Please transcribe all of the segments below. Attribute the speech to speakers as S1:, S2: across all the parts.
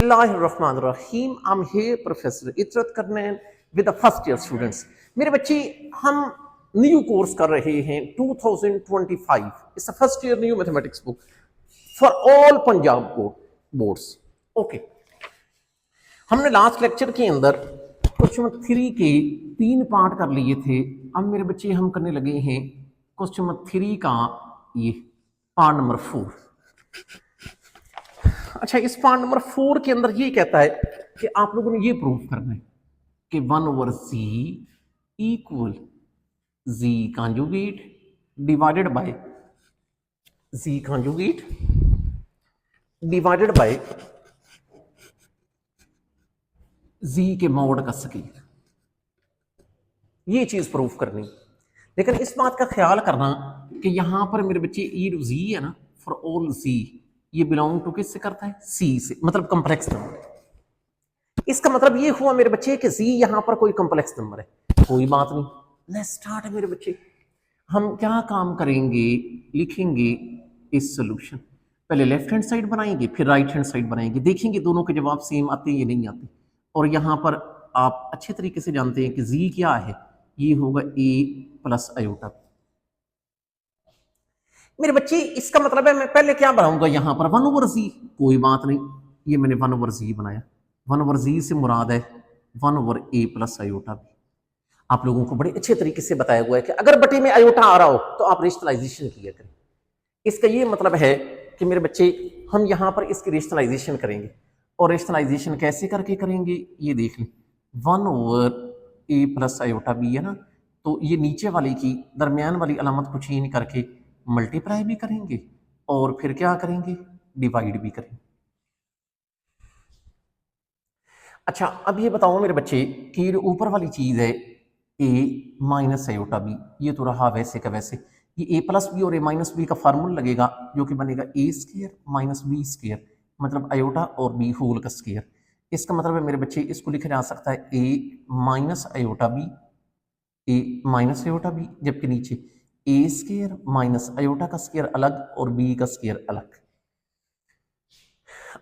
S1: बिस्मिल्लाहिर्रहमानिर्रहीम। I am here professor Itrat Karnain with the first year students. मेरे बच्चे, हम न्यू कोर्स कर रहे हैं 2025। It's the first year new mathematics book for all Punjab boards. Okay, हमने लास्ट लेक्चर के अंदर क्वेश्चन 3 के 3 पार्ट कर लिए थे। अब मेरे बच्चे हम करने लगे हैं क्वेश्चन 3 का ये पार्ट नंबर 4। अच्छा, इस पार्ट नंबर 4 के अंदर ये कहता है कि आप लोगों ने ये प्रूव करना है कि 1/z equal z conjugate divided by z conjugate divided by z के मॉड का स्क्वायर। ये चीज प्रूव करनी। लेकिन इस बात का ख्याल करना कि यहां पर मेरे बच्चे ई z है ना, फॉर ऑल z, ये बिलोंग टू किससे करता है? सी से, मतलब कॉम्प्लेक्स नंबर। इसका मतलब ये हुआ मेरे बच्चे कि z यहां पर कोई कॉम्प्लेक्स नंबर है। कोई बात नहीं, लेट्स स्टार्ट मेरे बच्चे। हम क्या काम करेंगे, लिखेंगे इस सॉल्यूशन। पहले लेफ्ट हैंड साइड बनाएंगे, फिर राइट हैंड साइड बनाएंगे, देखेंगे दोनों के जवाब सेम आते हैं या नहीं आते। और यहां पर आप अच्छे तरीके से जानते हैं कि z क्या है, ये होगा a प्लस आयोटा। मेरे बच्चे, इसका मतलब है मैं पहले क्या बनाऊंगा यहां पर 1/z। कोई बात नहीं, ये मैंने 1/z बनाया। 1/z से मुराद है 1/a प्लस आयोटा भी। आप लोगों को बड़े अच्छे तरीके से बताया हुआ है कि अगर बटे में आयोटा आ रहा हो तो आप रेशनलाइजेशन किया करें। इसका ये मतलब है कि मेरे बच्चे, हम यहां पर इसकी रेशनलाइजेशन करेंगे। और रेशनलाइजेशन कैसे करके करेंगे ये देख लें। 1/a प्लस आयोटा बी है ना, तो ये नीचे वाली की दरमियान वाली अलामत को चेंज करके मल्टीप्लाई भी करेंगे और फिर क्या करेंगे, डिवाइड भी करेंगे। अच्छा, अब ये बताओ मेरे बच्चे कि ये ऊपर वाली चीज है a माइनस आयोटा बी, ये तो रहा वैसे का वैसे। ये a प्लस बी और a माइनस बी का फार्मूला लगेगा जो कि बनेगा a square minus B square, मतलब आयोटा और b होल का स्क्वायर। इसका मतलब है मेरे बच्चे, इसको लिखा जा सकता है a minus iota B, a minus iota B, जबकि नीचे a स्क्वायर माइनस आयोटा का स्क्वायर अलग और b का स्क्वायर अलग।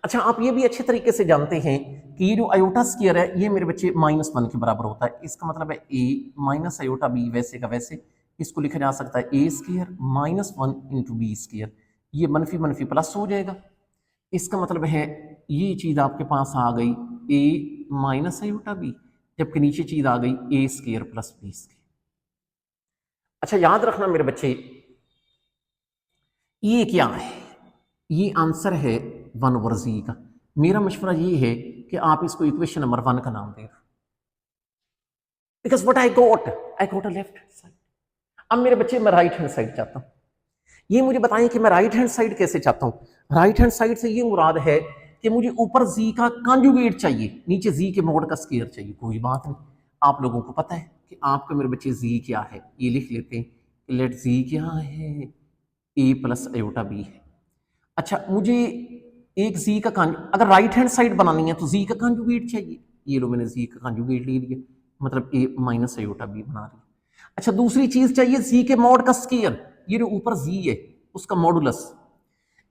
S1: अच्छा, आप ये भी अच्छे तरीके से जानते हैं कि ये जो आयोटा स्क्वायर है ये मेरे बच्चे -1 के बराबर होता है। इसका मतलब है a माइनस आयोटा b वैसे का वैसे। इसको लिखा जा सकता है a square -1 into B square. ये मनफी मनफी प्लस हो जाएगा। इसका मतलब है ये चीज आपके पास आ गई a माइनस आयोटा b, जबकि नीचे चीज आ गई a square plus B square. अच्छा, याद रखना मेरे बच्चे, ये क्या है? ये आंसर है 1/z का। मेरा मशवरा ये है कि आप इसको इक्वेशन नंबर 1 का नाम दे दो, because what I got a left hand side. अब मेरे बच्चे, मैं राइट हैंड साइड चाहता हूं। ये मुझे बताएं कि मैं राइट हैंड साइड कैसे चाहता हूं। राइट हैंड साइड से ये मुराद है कि मुझे ऊपर z का कॉन्जुगेट चाहिए, नीचे z के मोड का स्क्वायर चाहिए। कोई बात नहीं, आप लोगों को पता है कि आपका मेरे बच्चे z क्या है, ये लिख लेते हैं। लेट z क्या है, a प्लस आयोटा b है। अच्छा, मुझे एक z का अगर राइट हैंड साइड बनानी है तो z का कॉन्जुगेट चाहिए। ये लो, मैंने z का कॉन्जुगेट ले लिया, मतलब a माइनस आयोटा b बना रही। अच्छा, दूसरी चीज चाहिए z के मॉड का स्क्वायर। ये जो ऊपर z है उसका मॉडुलस।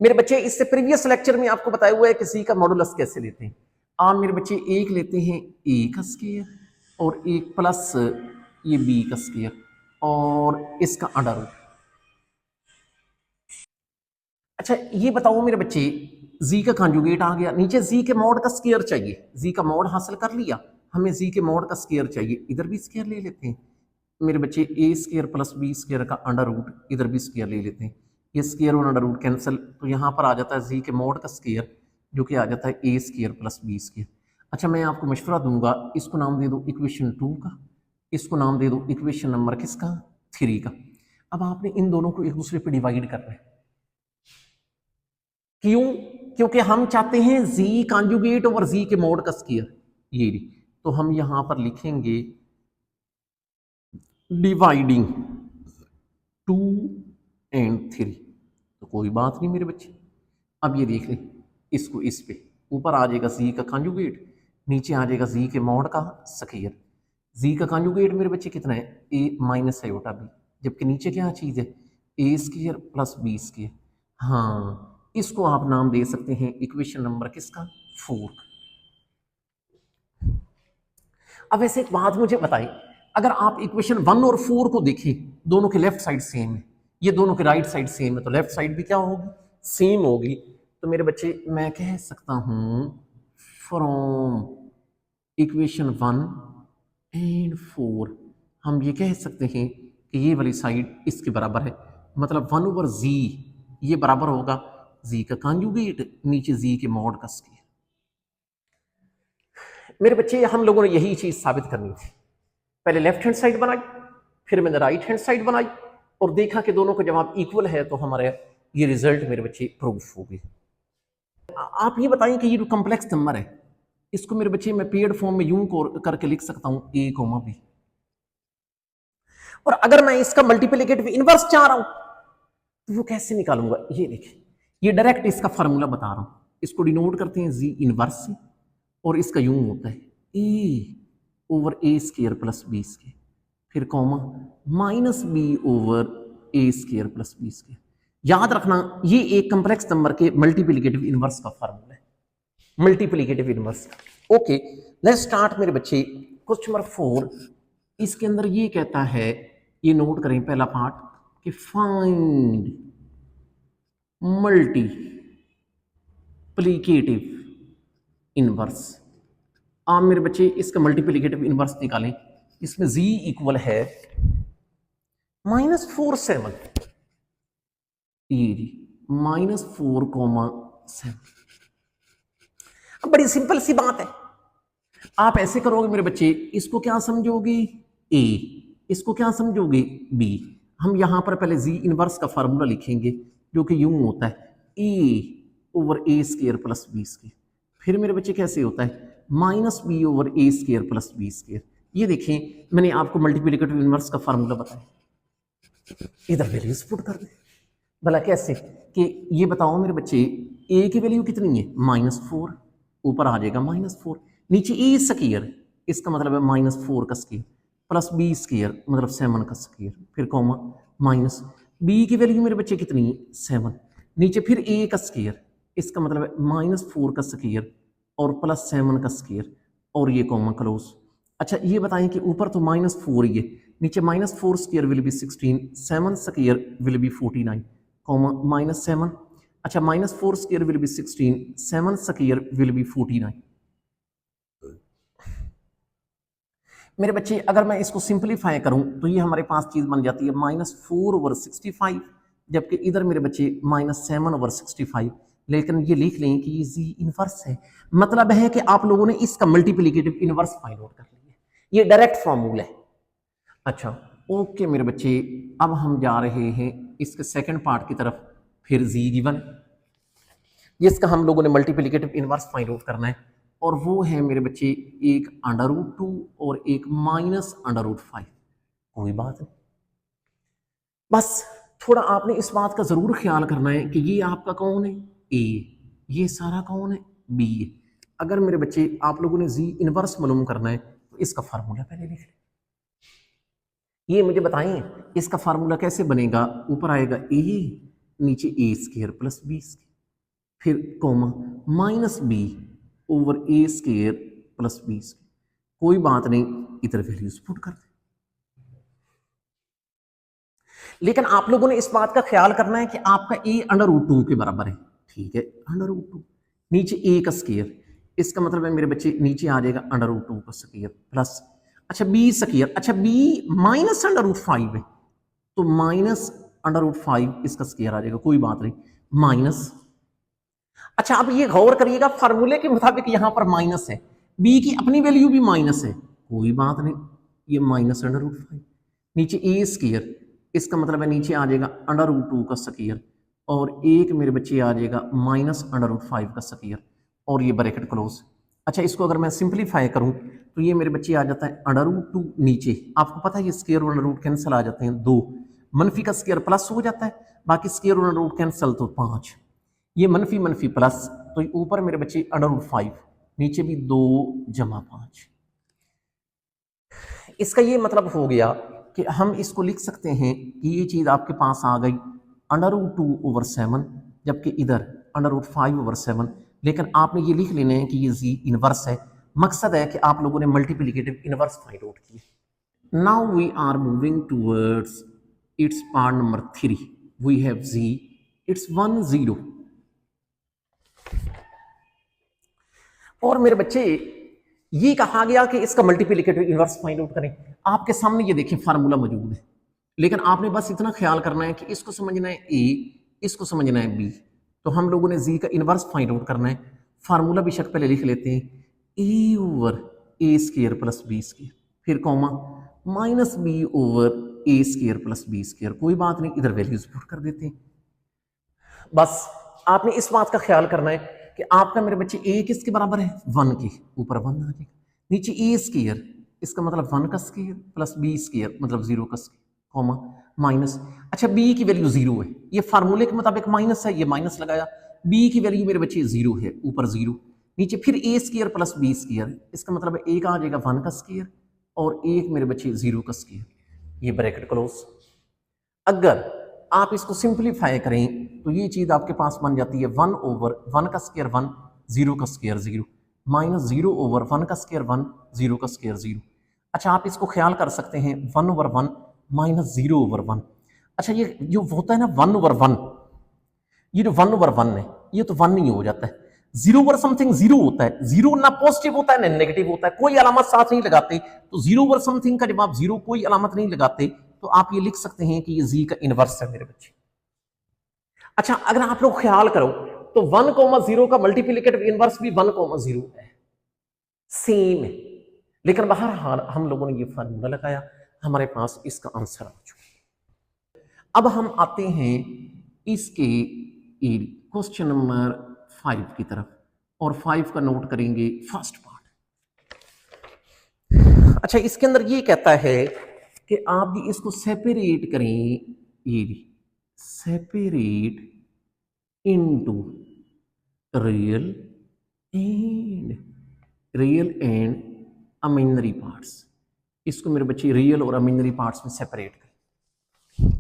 S1: मेरे बच्चे, इससे प्रीवियस लेक्चर में आपको बताया हुआ है कि z का मॉडुलस कैसे लेते हैं। आप मेरे बच्चे एक लेते हैं a का स्क्वायर और एक प्लस ये b का स्क्वायर और इसका अंडर रूट। अच्छा, ये बताओ मेरे बच्चे, z का कॉन्जुगेट आ गया, नीचे z के मॉड का स्क्वायर चाहिए। z का मॉड हासिल कर लिया, हमें z के मॉड का स्क्वायर चाहिए। इधर भी स्क्वायर ले लेते हैं मेरे बच्चे, a square plus b square का अंडर रूट, इधर भी स्क्वायर ले लेते हैं। ये स्क्वायर और अंडर रूट कैंसिल, तो यहाँ पर आ जाता है z के मॉड का स्क्वायर जो कि आ जाता है a square plus b square. अच्छा, मैं आपको मशवरा दूंगा, इसको नाम दे दो इक्वेशन 2 का, इसको नाम दे दो इक्वेशन नंबर किसका, 3 का। अब आपने इन दोनों को एक दूसरे पर डिवाइड करना है। क्यों? क्योंकि हम चाहते हैं z कॉन्जुगेट ओवर z के मॉड का स्क्वायर। ये तो हम यहां पर लिखेंगे डिवाइडिंग 2 एंड 3। तो कोई बात नहीं मेरे बच्चे, अब ये देख लें, इसको इस पे ऊपर आ जाएगा z का कॉन्जुगेट, नीचे आ जाएगा z के मॉड का स्क्वायर। z का कॉन्जुगेट मेरे बच्चे कितना है, a माइनस आयोटा b, जबकि नीचे क्या चीज है, a square plus b square. हाँ, इसको आप नाम दे सकते हैं इक्वेशन नंबर किसका, 4। अब वैसे एक बात मुझे बताइए, अगर आप इक्वेशन 1 और 4 को देखें, दोनों के लेफ्ट साइड सेम है, ये दोनों के राइट साइड सेम है, तो लेफ्ट साइड भी क्या होगी, सेम होगी। तो मेरे बच्चे मैं कह सकता हूं फ्रॉम इक्वेशन 1 एंड 4 हम ये कह सकते हैं कि ये वाली साइड इसके बराबर है, मतलब 1/z ये बराबर होगा z का कॉन्जुगेट नीचे z के मॉड का स्क्वायर। मेरे बच्चे हम लोगों ने यही चीज साबित करनी थी। पहले लेफ्ट हैंड साइड बनाई, फिर मैंने राइट हैंड साइड बनाई और देखा कि दोनों का जवाब इक्वल है, तो हमारे ये रिजल्ट मेरे बच्चे प्रूफ हो गए। आप ये बताएं कि ये जो कॉम्प्लेक्स नंबर है, इसको मेरे बच्चे मैं पेयर्ड फॉर्म में यूं करके लिख सकता हूं a, b, और अगर मैं इसका मल्टीप्लिकेटिव इनवर्स चाह रहा हूं तो वो कैसे निकालूंगा, ये देखिए, ये डायरेक्ट इसका फार्मूला बता रहा हूं, इसको डिनोट करते हैं जी इनवर्स से, और इसका यूं होता है a/a² प्लस b², फिर कॉमा -b/a² + b²। याद रखना ये एक कॉम्प्लेक्स नंबर के मल्टीप्लिकेटिव इनवर्स का फार्मूला है, multiplicative inverse. Okay, let's start मेरे बच्चे क्वेश्चन नंबर 4। इसके अंदर ये कहता है, ये नोट करें पहला पार्ट, कि फाइंड मल्टीप्लिकेटिव इनवर्स। आप मेरे बच्चे इसका मल्टीप्लिकेटिव इनवर्स निकालें, इसमें z इक्वल है -4/7, ये जी -4,7। अब बड़ी सिंपल सी बात है, आप ऐसे करोगे मेरे बच्चे, इसको क्या समझोगे a, इसको क्या समझोगे b। हम यहां पर पहले z इनवर्स का फार्मूला लिखेंगे जो कि यूं होता है a/a² + b²। फिर मेरे बच्चे कैसे होता है -b/a² + b²। ये देखें मैंने आपको मल्टीप्लिकेटिव इनवर्स का फार्मूला बताया, इधर वैल्यूज पुट कर दे। भला कैसे, कि ये बताओ मेरे बच्चे a की वैल्यू कितनी है -4, ऊपर आ जाएगा -4, नीचे a², इसका मतलब है -4 का स्क्वायर प्लस b² मतलब 7 का स्क्वायर, फिर कॉमा माइनस b की वैल्यू मेरे बच्चे कितनी है 7, नीचे फिर a का स्क्वायर, इसका मतलब है -4 का स्क्वायर और प्लस 7 का स्क्वायर, और ये कॉमा क्लोज। अच्छा ये बताएं कि ऊपर तो -4 ही है, नीचे -4² will be 16, 7² will be 49, comma -7। अच्छा -4² विल बी 16, 7² विल बी 49। मेरे बच्चे अगर मैं इसको सिंपलीफाई करूं तो ये हमारे पास चीज बन जाती है -4/65, जबकि इधर मेरे बच्चे -7/65। लेकिन ये लिख लें कि ये जी इनवर्स है, मतलब है कि आप लोगों ने इसका मल्टीप्लिकेटिव इनवर्स फाइंड आउट कर लिया, ये डायरेक्ट फॉर्मूला है। अच्छा ओके मेरे बच्चे, अब हम जा रहे हैं इसके सेकंड पार्ट की तरफ। फिर जी गिवन, जिसका हम लोगों ने मल्टीप्लिकेटिव इनवर्स फाइंड आउट करना है, और वो है मेरे बच्चे एक √2 और एक -√5। कोई बात नहीं, बस थोड़ा आपने इस बात का जरूर ख्याल करना है कि ये आपका कौन है a, ये सारा कौन है b है। अगर मेरे बच्चे आप लोगों ने जी इनवर्स मालूम करना है तो इसका फार्मूला पहले लिख लें। ये मुझे बताएं इसका फार्मूला कैसे बनेगा, ऊपर आएगा a, नीचे a² + b², फिर कॉमा -b/a² + b²। कोई बात नहीं, इधर वैल्यूज पुट कर दे। लेकिन आप लोगों ने इस बात का ख्याल करना है कि आपका a √2 के बराबर है, ठीक है, √2 नीचे a का स्क्वायर, इसका मतलब है मेरे बच्चे नीचे आ जाएगा √2 का स्क्वायर प्लस, अच्छा b², अच्छा b -√5 है तो -√5 इसका स्क्वायर आ जाएगा, कोई बात नहीं माइनस। अच्छा अब ये गौर करिएगा, फार्मूले के मुताबिक यहां पर माइनस है, b की अपनी वैल्यू भी माइनस है, कोई बात नहीं, ये -√5 नीचे a², इसका मतलब है नीचे आ जाएगा √2 का स्क्वायर, और एक मेरे बच्चे आ जाएगा -√5 का स्क्वायर, और ये ब्रैकेट क्लोज। अच्छा इसको अगर मैं सिंपलीफाई करूं तो ये मेरे बच्चे आ जाता है √2 नीचे, आपको पता है ये स्क्वायर और रूट कैंसिल आ जाते हैं, 2 मनफी का स्क्वायर प्लस हो जाता है, बाकी स्क्वायर और रूट कैंसिल तो 5, ये मनफी मनफी प्लस, तो ऊपर मेरे बच्चे √5, नीचे भी 2 + 5। इसका ये मतलब हो गया कि हम इसको लिख सकते हैं कि ये चीज आपके पास आ गई √2/7, जबकि इधर √5/7, लेकिन आपने ये लिख लेना है कि ये जी इनवर्स है, मकसद है कि आप लोगों ने मल्टीप्लिकेटिव इनवर्स फाइंड आउट किए। Now we are moving towards its part number 3। We have G, it's 1 0। और मेरे बच्चे ये कहा गया कि इसका मल्टीप्लिकेटिव इनवर्स फाइंड आउट करें। आपके सामने ये देखिए फार्मूला मौजूद है, लेकिन आपने बस इतना ख्याल करना है कि इसको समझना है ए, इसको समझना है बी। तो हम लोगों ने जी का इनवर्स फाइंड आउट करना है। फार्मूला बेशक पहले लिख लेते हैं, ए ओवर ए स्क्वायर प्लस बी स्क्वायर, फिर कॉमा माइनस बी ओवर ए स्क्वायर प्लस बी स्क्वायर। कोई बात नहीं, इधर वैल्यूज पुट कर देते हैं। बस आपने इस बात का ख्याल करना है कि आपका मेरे बच्चे ए किसके बराबर है, 1 के। ऊपर 1 आ जाएगा, नीचे ए स्क्वायर, इसका मतलब 1 का स्क्वायर प्लस बी स्क्वायर मतलब 0 का स्क्वायर, कॉमा माइनस। अच्छा, बी की वैल्यू 0 है, ये फार्मूले के मुताबिक माइनस है, ये माइनस लगाया। बी की वैल्यू मेरे बच्चे 0 है, ऊपर 0, नीचे फिर ए स्क्वायर प्लस बी स्क्वायर, इसका मतलब ए का आ जाएगा 1 का स्क्वायर और एक मेरे बच्चे 0 का स्क्वायर, ये ब्रैकेट क्लोज। अगर आप इसको सिंपलीफाई करें तो ये चीज आपके पास बन जाती है 1 ओवर 1 का स्क्वायर 1, 0 का स्क्वायर 0, माइनस 0 ओवर 1 का स्क्वायर 1, 0 का स्क्वायर 0। अच्छा, आप इसको ख्याल कर सकते हैं 1 ओवर 1 माइनस 0 ओवर 1। अच्छा, ये जो होता है ना 1 ओवर 1, ये जो 1 ओवर 1 है ये तो 1 नहीं हो जाता है। 0 ओवर समथिंग 0 होता है, 0 ना पॉजिटिव होता है ना नेगेटिव होता है, कोई अलामत साथ नहीं लगाते। तो 0 ओवर समथिंग का जब आप 0 कोई अलामत नहीं लगाते तो आप ये लिख सकते हैं कि ये जी का इनवर्स है मेरे बच्चे। अच्छा, अगर आप लोग ख्याल करो तो 1,0 का मल्टीप्लिकेटिव इनवर्स भी 1,0 है, सेम है। लेकिन बहरहाल हम लोगों ने ये फार्मूला लगाया, हमारे पास इसका आंसर आ चुका। अब हम आते हैं इसके क्वेश्चन नंबर 5 की तरफ, और 5 का नोट करेंगे फर्स्ट पार्ट। अच्छा, इसके अंदर ये कहता है कि आप भी इसको सेपरेट करें, ये भी separate into real and imaginary parts. इसको मेरे बच्चे रियल और इमेजिनरी पार्ट्स में सेपरेट करें।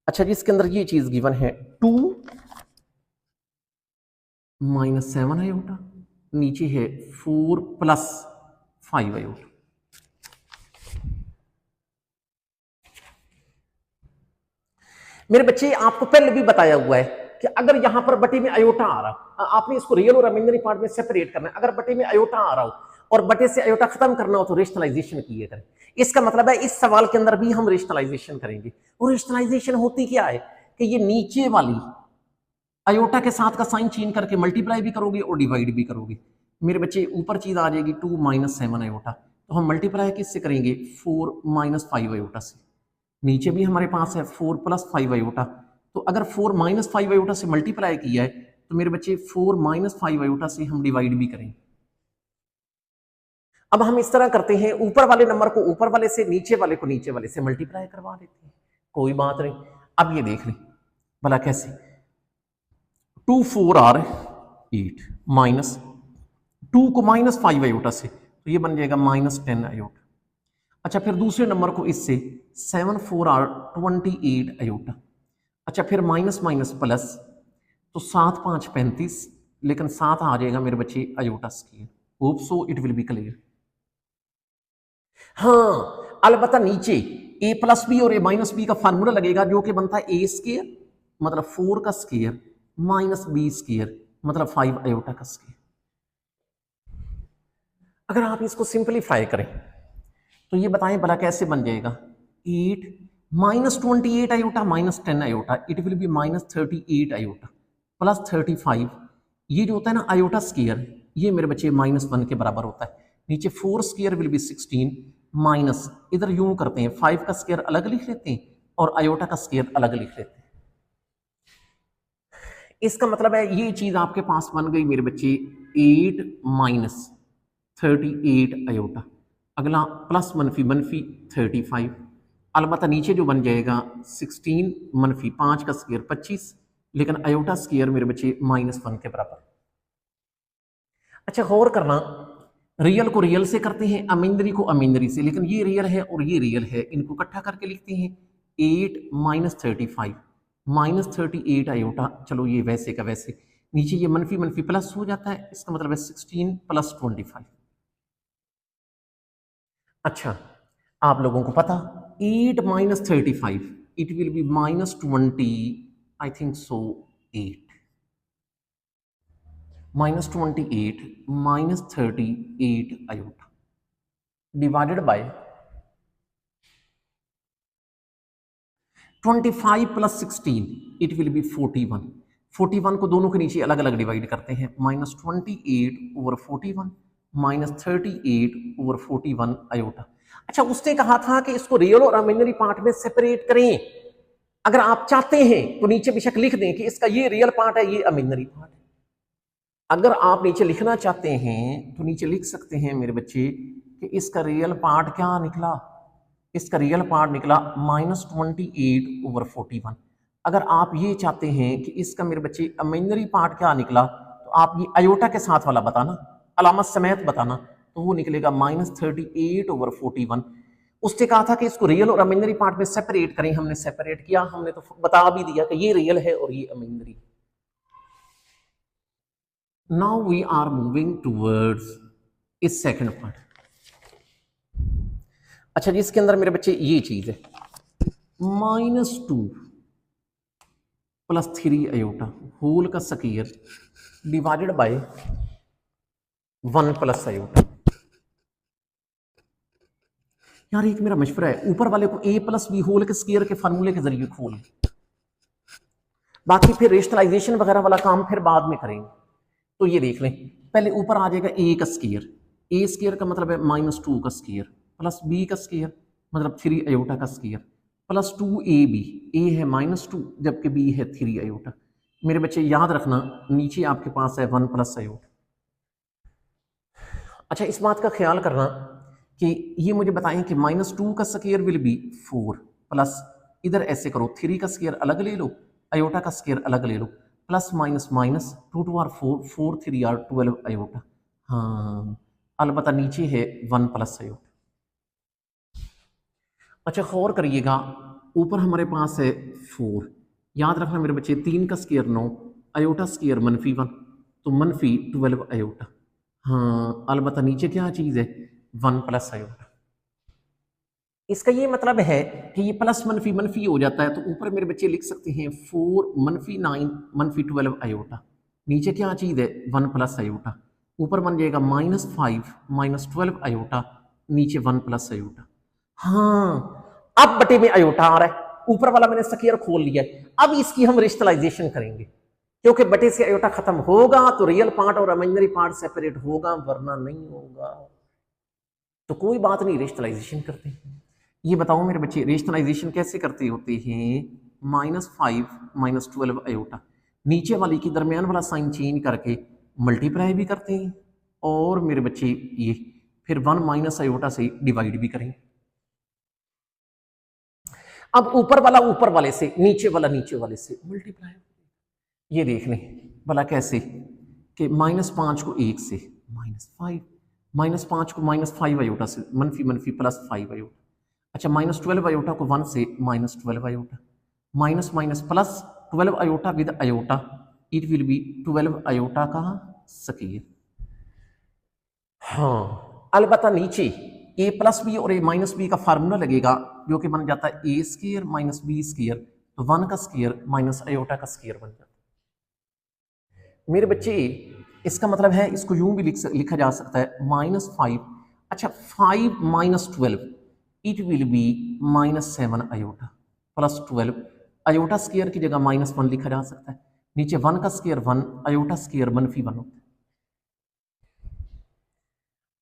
S1: अच्छा जी, इसके अंदर ये चीज गिवन है 2 माइनस 7 आयोटा, नीचे है 4 प्लस 5 आयोटा। मेरे बच्चे आपको पहले भी बताया हुआ है कि अगर यहां पर बटे में अयोटा आ रहा, आपने इसको रियल और इमेजिनरी पार्ट में सेपरेट करना है। अगर बटे में अयोटा आ रहा हो और बटे से अयोटा खत्म करना हो तो रेशनलाइजेशन किए करें। इसका मतलब है इस सवाल के अंदर भी हम रेशनलाइजेशन करेंगे। और रेशनलाइजेशन होती क्या है कि ये नीचे वाली अयोटा के साथ का साइन चेंज करके मल्टीप्लाई भी करोगे और डिवाइड भी करोगे। मेरे बच्चे ऊपर चीज आ जाएगी 2 माइनस 7 अयोटा, तो हम मल्टीप्लाई किससे करेंगे, 4 माइनस 5 अयोटा से। नीचे भी हमारे पास है 4 प्लस 5 अयोटा, तो अगर 4 माइनस 5 अयोटा से मल्टीप्लाई किया है तो मेरे बच्चे 4 माइनस 5 अयोटा से हम डिवाइड भी करेंगे। अब हम इस तरह करते हैं, ऊपर वाले नंबर को ऊपर वाले से, नीचे वाले को नीचे वाले से मल्टीप्लाई करवा देते हैं, कोई बात नहीं। अब ये देख लें भला कैसे, 2 4 आर 8 माइनस 2 को माइनस 5 अयोटा से, तो ये बन जाएगा माइनस 10 अयोटा। अच्छा, फिर दूसरे नंबर को इससे 7 4 आर 28 अयोटा। अच्छा, फिर माइनस माइनस प्लस, तो 7 5 35, लेकिन 7 आ जाएगा मेरे बच्चे iota square. Hope so it will be clear. हाँ, अलबत्ता नीचे ए प्लस बी और ए माइनस बी का फार्मूला लगेगा जो कि बनता है ए स्क्वायर मतलब 4 का स्क्वायर माइनस बी स्क्वायर मतलब 5 अयोटा का स्क्वायर। अगर आप इसको सिंपलीफाई करें तो ये बताएं भला कैसे बन जाएगा, 8 minus 28 iota minus 10 iota, it will be minus 38 iota plus 35। ये जो होता है ना अयोटा स्क्वायर, ये मेरे बच्चे माइनस 1 के बराबर होता है। नीचे 4 स्क्वायर विल बी 16 माइनस, इधर यूं करते हैं 5 का स्क्वायर अलग लिख लेते हैं और अयोटा का स्क्वायर अलग लिख लेते हैं। इसका मतलब है ये चीज आपके पास बन गई मेरे बच्चे 8 माइनस 38 अयोटा, अगला प्लस मनफी मनफी 35, अलबत्ता नीचे जो बन जाएगा 16 मनफी 5 का स्क्वायर 25, लेकिन अयोटा स्क्वायर मेरे बच्चे माइनस 1 के बराबर। अच्छा, गौर करना, रियल को रियल से करते हैं, अमींदरी को अमींदरी से, लेकिन ये रियल है और ये रियल है, इनको इकट्ठा करके लिखते हैं 8 माइनस 35 माइनस 38 अयोटा। चलो ये वैसे का वैसे, नीचे ये मनफी मनफी प्लस हो जाता है, इसका मतलब है 16 प्लस 25। अच्छा, आप लोगों को पता 8 minus 35 it will be minus 20, I think so 8 minus 28 minus 38 iota divided by 25 plus 16 it will B 41। 41 को दोनों के नीचे अलग अलग डिवाइड करते हैं, minus 28 over 41 minus 38 over 41 iota. अच्छा, उसने कहा था कि इसको रियल और इमेजिनरी पार्ट में सेपरेट करें। अगर आप चाहते हैं तो नीचे बेशक लिख दें कि इसका ये रियल पार्ट है, ये इमेजिनरी पार्ट है। अगर आप नीचे लिखना चाहते हैं तो नीचे लिख सकते हैं मेरे बच्चे कि इसका रियल पार्ट क्या निकला। इसका रियल पार्ट निकला माइनस 28 ओवर 41। अगर आप ये चाहते हैं कि इसका मेरे बच्चे इमेजिनरी पार्ट क्या निकला, तो आप ये अयोटा के साथ वाला बताना, अलामत समेत बताना, तो वो निकलेगा माइनस 38 ओवर 41। उसने कहा था कि इसको रियल और इमेजिनरी पार्ट में सेपरेट करें, हमने सेपरेट किया, हमने तो बता भी दिया कि ये रियल है और ये imaginary. Now we are moving towards इस सेकंड पार्ट। अच्छा जी, इसके अंदर मेरे बच्चे ये चीज है -2 प्लस 3 अयोटा होल का square divided by 1 plus iota. यार एक मेरा मशवरा है, ऊपर वाले को a प्लस बी होल के स्क्वायर के फार्मूले के जरिए खोल, बाकी फिर रेशनलाइजेशन वगैरह वाला काम फिर बाद में करेंगे। तो ये देख लें, पहले ऊपर आ जाएगा a का स्क्वायर, a स्क्वायर का मतलब है -2 का स्क्वायर प्लस b का स्क्वायर मतलब 3 अयोटा का स्क्वायर प्लस 2ab। a है -2 जबकि b है 3 अयोटा। मेरे बच्चे याद रखना, नीचे आपके पास है 1 प्लस अयोटा। अच्छा, इस बात का ख्याल करना कि ये मुझे बताएं कि -2 का स्क्वायर विल बी 4 प्लस, इधर ऐसे करो 3 का स्क्वायर अलग ले लो, अयोटा का स्क्वायर अलग ले लो, plus minus minus 2 2 r 4 4 3 r 12 iota. हाँ, अलबत्ता नीचे है 1 प्लस अयोटा। अच्छा, गौर करिएगा, ऊपर हमारे पास है 4, याद रखना मेरे बच्चे 3 का स्क्वायर 9 अयोटा स्क्वायर -1 तो -12 अयोटा। हाँ, अलबत्ता नीचे क्या चीज है 1 प्लस अयोटा। इसका ये मतलब है कि ये प्लस मनफी मनफी हो जाता है, तो ऊपर मेरे बच्चे लिख सकते हैं 4 -9 -12 अयोटा, नीचे क्या चीज है 1 प्लस अयोटा, ऊपर बन जाएगा -5 -12 अयोटा, नीचे 1 प्लस अयोटा। हाँ, अब बटे में अयोटा आ रहा है, ऊपर वाला मैंने स्क्वायर खोल लिया है, अब इसकी हम रिश्तलाइजेशन करेंगे, क्योंकि बटे से अयोटा खत्म होगा तो रियल पार्ट और इमेजिनरी पार्ट सेपरेट होगा, वरना नहीं होगा। तो कोई बात नहीं, रेशनलाइजेशन करते हैं। ये बताओ मेरे बच्चे, रेशनलाइजेशन कैसे करते होते हैं? -5 -12 अयोटा, नीचे वाली की दरमियान वाला साइन चेंज करके मल्टीप्लाई भी करते हैं, और मेरे बच्चे ये फिर 1 माइनस अयोटा से डिवाइड भी करें। अब ऊपर वाला ऊपर वाले से, नीचे वाला नीचे वाले से मल्टीप्लाई। ये देख लें भला कैसे कि -5 को 1 से -5, -5 को -5 अयोटा से मनफी मनफी +5 अयोटा। अच्छा, -12 अयोटा को 1 से -12 iota, minus minus plus 12 iota with iota, it will be 12 iota का स्क्वायर। हाँ, अलबत्ता नीचे a प्लस बी और a माइनस बी का फार्मूला लगेगा, जो कि बन जाता है a square minus B square, तो 1 का स्क्वायर माइनस अयोटा का स्क्वायर बन जाता है। मेरे बच्चे, इसका मतलब है इसको यूं भी लिखा जा सकता है -5। अच्छा, 5 -12 it will be -7 iota plus 12 iota square की जगह -1 लिखा जा सकता है, नीचे 1 का स्क्वायर 1 अयोटा स्क्वायर -1 होता है।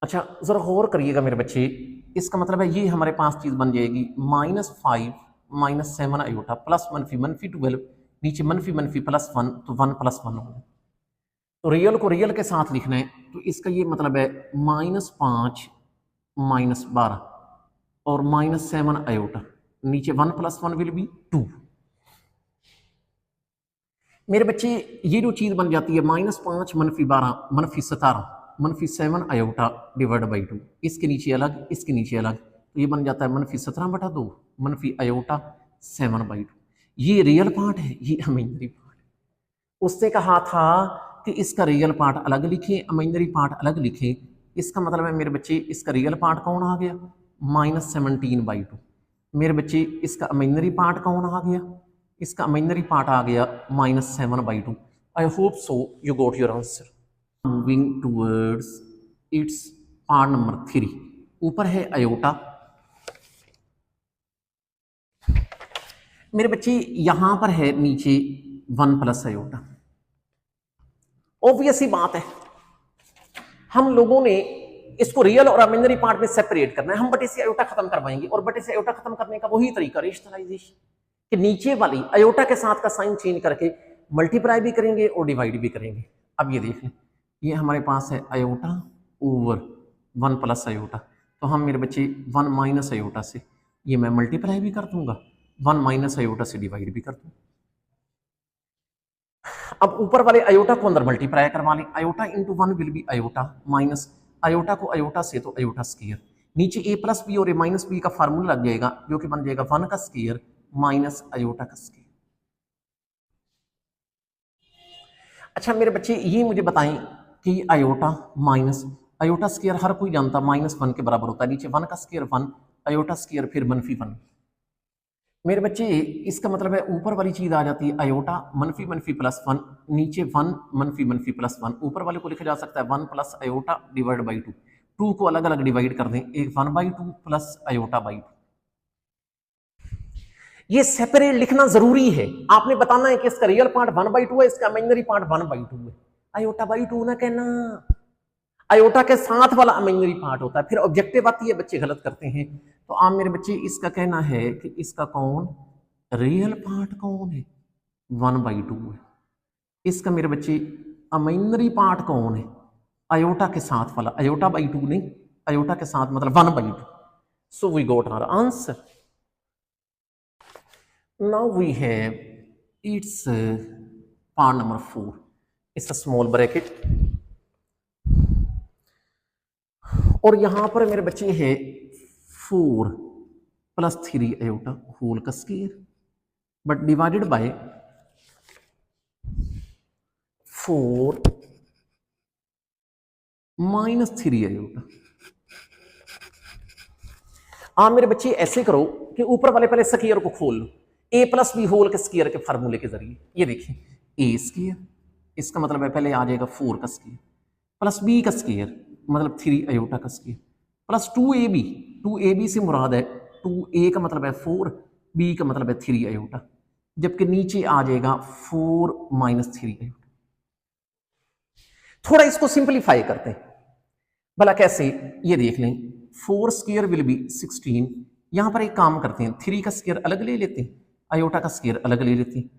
S1: अच्छा, जरा गौर करिएगा मेरे बच्चे, इसका मतलब है ये हमारे पास चीज बन जाएगी -5 -7 अयोटा प्लस मनफी मनफी 12, नीचे मनफी मनफी +1 तो 1 +1 होगा। तो रियल को रियल के साथ लिखना है, तो इसका ये मतलब है -5 -12 और -7 अयोटा, नीचे 1 + 1 विल बी 2। मेरे बच्चे, ये जो चीज बन जाती है -5 -12 -17 -7 अयोटा डिवाइड बाई 2, इसके नीचे अलग इसके नीचे अलग, तो ये बन जाता है -17/2 अयोटा 7/2। ये रियल पार्ट है, ये इमेजिनरी पार्ट है। उसने कहा था कि इसका रियल पार्ट अलग लिखें, इमेजिनरी पार्ट अलग लिखें। इसका मतलब है मेरे बच्चे, इसका रियल पार्ट कौन आ गया -17/2। मेरे बच्चे इसका इमेजिनरी पार्ट कौन आ गया? इसका इमेजिनरी पार्ट आ गया -7/2। I hope so you got your answer. Moving towards its part number 3। ऊपर है अयोटा। मेरे बच्चे यहां पर है नीचे 1 प्लस अयोटा। ऑब्वियस ही बात है, हम लोगों ने इसको रियल और इमेजिनरी पार्ट में सेपरेट करना है। हम बटे से अयोटा खत्म करवाएंगे और बटे से अयोटा खत्म करने का वही तरीका रेशनलाइजेशन, कि नीचे वाली अयोटा के साथ का साइन चेंज करके मल्टीप्लाई भी करेंगे और डिवाइड भी करेंगे। अब ये देख लें, ये हमारे पास है अयोटा ओवर 1 प्लस अयोटा, तो हम मेरे बच्चे 1 माइनस अयोटा से ये मैं मल्टीप्लाई भी कर दूंगा, 1 माइनस अयोटा से डिवाइड भी कर दूंगा। अब ऊपर वाले अयोटा को अंदर मल्टीप्लाई करवा लें। Iota into 1 will be iota minus iota को अयोटा से तो अयोटा स्क्वायर, नीचे a प्लस बी और a माइनस बी का फार्मूला लग जाएगा जो कि बन जाएगा 1 का स्क्वायर माइनस अयोटा का स्क्वायर। अच्छा मेरे बच्चे ये मुझे बताएं कि अयोटा माइनस अयोटा स्क्वायर हर कोई जानता -1 के बराबर होता है, नीचे 1 का स्क्वायर 1 अयोटा स्क्वायर फिर -1। मेरे बच्चे इसका मतलब है ऊपर वाली चीज आ जाती है अयोटा -1 प्लस 1, नीचे 1 -1 प्लस 1, ऊपर वाले को लिखा जा सकता है 1 प्लस अयोटा डिवाइड बाई 2। 2 को अलग अलग डिवाइड कर दें, एक 1/2 प्लस अयोटा बाई 2। ये सेपरेट लिखना जरूरी है, आपने बताना है कि इसका रियल पार्ट 1/2 है, इसका इमेजिनरी पार्ट 1/2 है। अयोटा बाई 2 ना कहना, अयोटा के साथ वाला इमेजिनरी पार्ट होता है, फिर ऑब्जेक्टिव आती है, बच्चे गलत करते हैं। तो आप मेरे बच्चे इसका कहना है कि इसका कौन रियल पार्ट कौन है? 1/2 है। इसका मेरे बच्चे इमेजिनरी पार्ट कौन है? अयोटा के साथ वाला, अयोटा बाई 2 नहीं, अयोटा के साथ मतलब 1/2। So we got our answer. Now we have its part number 4। It's a small bracket और यहां पर मेरे बच्चे है 4 प्लस 3 अयोटा होल का square but divided by 4 minus 3 iota. आप मेरे बच्चे ऐसे करो कि ऊपर वाले पहले स्क्वायर को खोल लो, a प्लस बी होल के स्क्वायर के फार्मूले के जरिए। ये देखिए a स्क्वायर, इसका मतलब है पहले आ जाएगा 4 का स्क्वायर प्लस b का स्क्वायर मतलब 3 अयोटा का स्क्वायर प्लस 2ab। 2ab से मुराद है 2a का मतलब है 4, b का मतलब है 3 अयोटा, जबकि नीचे आ जाएगा 4 माइनस 3 अयोटा। थोड़ा इसको सिंपलीफाई करते हैं, भला कैसे ये देख लें। 4 स्क्वायर विल बी 16। यहां पर एक काम करते हैं, 3 का स्क्वायर अलग ले लेते हैं, अयोटा का स्क्वायर अलग ले लेते हैं,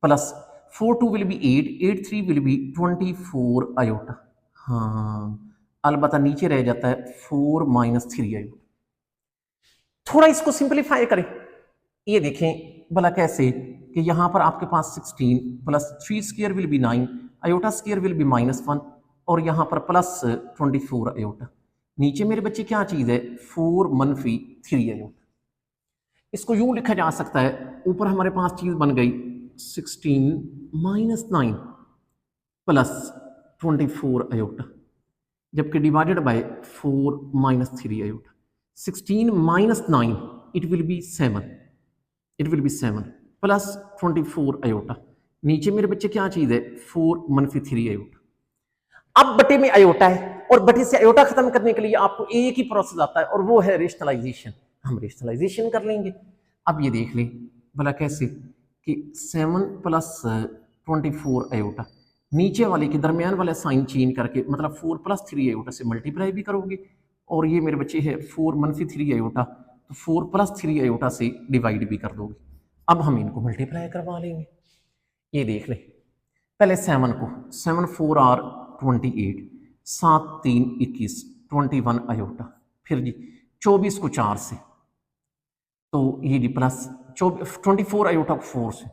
S1: plus 4 2 will be 8, 8 3 will be 24 iota. हाँ अलबत्ता नीचे रह जाता है 4 माइनस 3 अयोटा। थोड़ा इसको सिंपलीफाई करें, ये देखें भला कैसे कि यहां पर आपके पास 16 plus 3 square will be 9, iota square will be -1 और यहां पर प्लस 24 अयोटा। नीचे मेरे बच्चे क्या चीज है 4 मनफी 3 अयोटा। इसको यूं लिखा जा सकता है, ऊपर हमारे पास चीज बन गई 16 माइनस 9 प्लस 24 अयोटा, जबकि divided by 4 minus 3 iota. 16 minus 9 it will be 7, it will be 7 plus 24 iota. नीचे मेरे बच्चे क्या चीज है 4 मनफी 3 अयोटा। अब बटे में अयोटा है और बटे से अयोटा खत्म करने के लिए आपको एक ही प्रोसेस आता है और वो है रेशनलाइजेशन। हम रेशनलाइजेशन कर लेंगे। अब ये देख लें भला कैसे कि 7 प्लस 24 अयोटा, नीचे वाले के दरमियान वाला साइन चेंज करके मतलब 4 प्लस 3 अयोटा से मल्टीप्लाई भी करोगे और ये मेरे बच्चे है 4 मनफी 3 अयोटा, तो 4 प्लस 3 अयोटा से डिवाइड भी कर दोगे। अब हम इनको मल्टीप्लाई करवा लेंगे। ये देख लें पहले 7 को, 7 4 आर 28, 7 3 21 21 अयोटा, फिर जी 24 को 4 से तो ये जी प्लस 24 अयोटा को 4 से,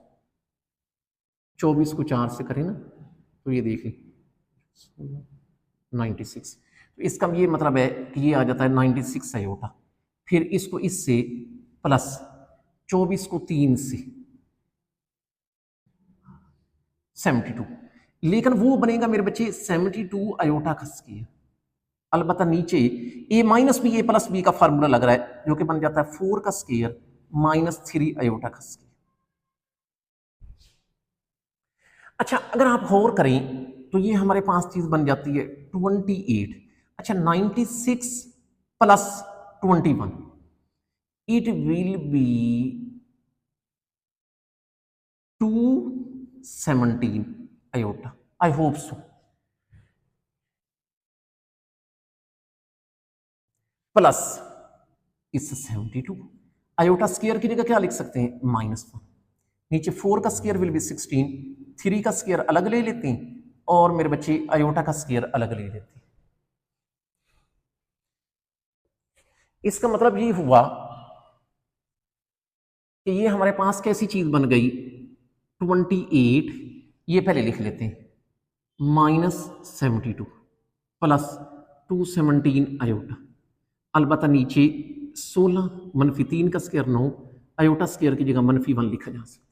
S1: 24 को 4 से करें ना तो ये देखिए 96। तो इसका ये मतलब है कि ये आ जाता है 96 अयोटा, फिर इसको इससे प्लस 24 को 3 से 72, लेकिन वो बनेगा मेरे बच्चे 72 अयोटा का स्क्वायर। अलबत्ता नीचे ए माइनस बी ए प्लस बी का फार्मूला लग रहा है, जो कि बन जाता है 4 का स्क्वायर माइनस 3 आयोटा का स्क्वायर। अच्छा, अगर आप और करें तो ये हमारे पास चीज बन जाती है 28। अच्छा, 96 plus 21, it will B 217 iota. I hope so. Plus इस 72 आयोटा स्क्वायर की जगह क्या लिख सकते हैं, -1। नीचे 4 का स्क्वायर विल बी 16, 3 का स्क्वायर अलग ले लेते हैं और मेरे बच्चे आयोटा का स्क्वायर अलग ले लेते हैं। इसका मतलब ये हुआ कि ये हमारे पास कैसी चीज बन गई, 28, ये पहले लिख लेते हैं -72 प्लस 217 आयोटा। अलबत्ता नीचे 16 -3 का स्क्वायर 9, आयोटा स्क्वायर की जगह -1 लिखा जा सकता।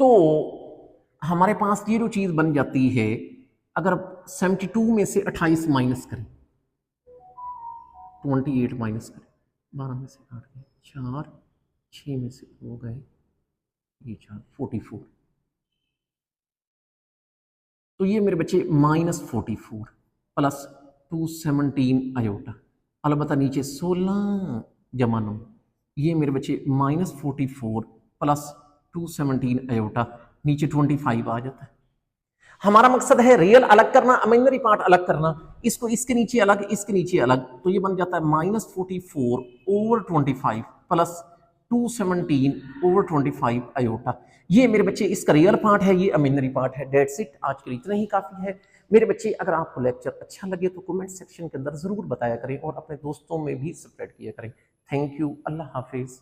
S1: तो हमारे पास ये जो चीज बन जाती है, अगर 72 में से 28 माइनस करें, 28 माइनस करें, 12 में से 8 गए 4, 6 में से 2 गए ये 4, 44। तो ये मेरे बच्चे -44 प्लस 217 आयोटा। अलबत्ता नीचे 16 जमा 9, ये मेरे बच्चे -44 प्लस 217 आयोटा, नीचे 25 आ जाता है। हमारा मकसद है रियल अलग करना, इमेजिनरी पार्ट अलग करना, इसको इसके नीचे अलग, इसके नीचे अलग, तो ये बन जाता है -44 ओवर 25 प्लस 217 ओवर 25 आयोटा। ये मेरे बच्चे इसका रियल पार्ट है, ये इमेजिनरी पार्ट है। डेट्स इट, आज के लिए इतना ही काफी है। मेरे बच्चे, अगर आपको लेक्चर अच्छा लगे तो कमेंट सेक्शन के अंदर जरूर बताया करें और अपने दोस्तों में भी स्प्रेड किया करें। Thank you, Allah Hafiz.